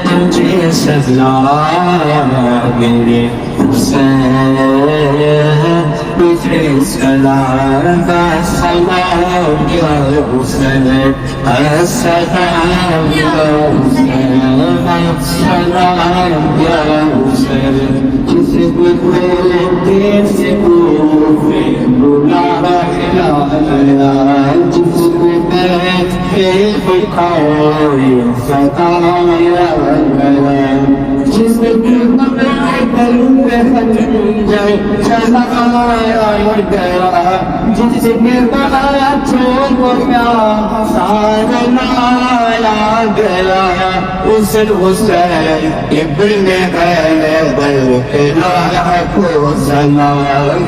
तुझे सजा मेरे हुसैन तुझे सलाम का सलाम या हुसैन अस्सलाम या हुसैन अस्सलाम या हुसैन जिसको जिसको बुला रहा जिसको कोई सताया जिसको जिसके बनाया छोड़ सारा गया उस हुसैन इब्न बल के को सलाम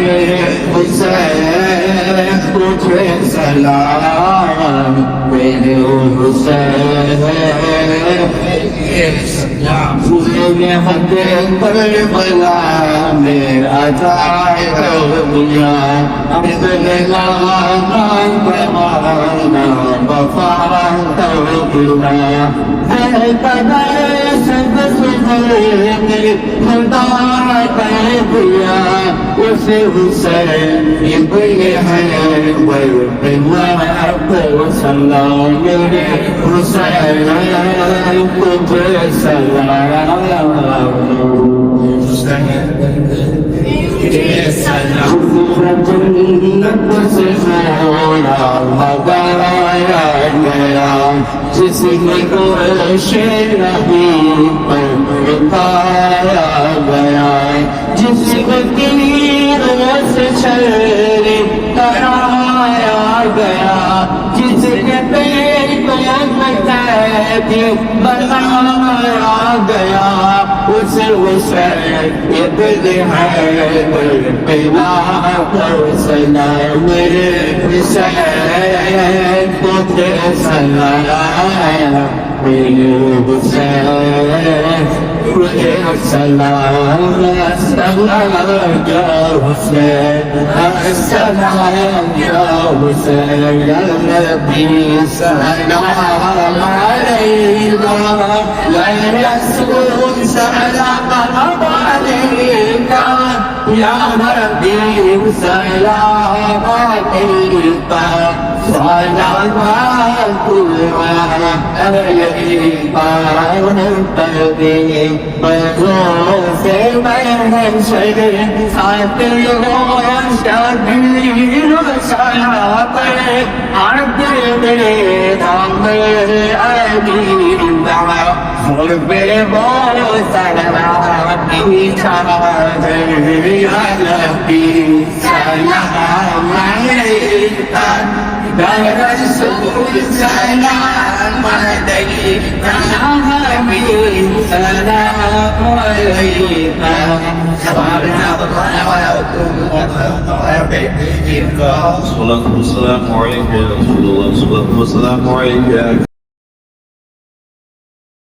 हुसैन तुझे सलाम मेरे हुसैन मेरे हदे पर बला मेरा जाए दुनिया अपने लामान परवाना वफा तौबा है कदा सब सुबह खुदा का दिया उसे हुसैन इब्न है वल को सलाम मेरे हुसैन तुझे सलाम जिसमें पाया गया जिसको तीर से छेड़े कराया गया जिसके पेट को बनाया गया उसे ये दिल है बिना सलाम मेरे हुसैन तुझे सलाम मेरे हुसैन तुझे सलाम सलाम या हुसैन सलाम या हुसैन या नबी सलाम अलैका या रसूल सलाम अलैका या नबी सलाम अलैका सलाम अलैका से मैं शरीर साथ शबीर सलात आते मेरे दाम अमीर फुल पे बोलो सलाम या नबी सलाम अलैका या रसूल सलाम अलैका सलाम अलैका الصلاة والسلام عليك يا رسول الله الصلاة والسلام عليك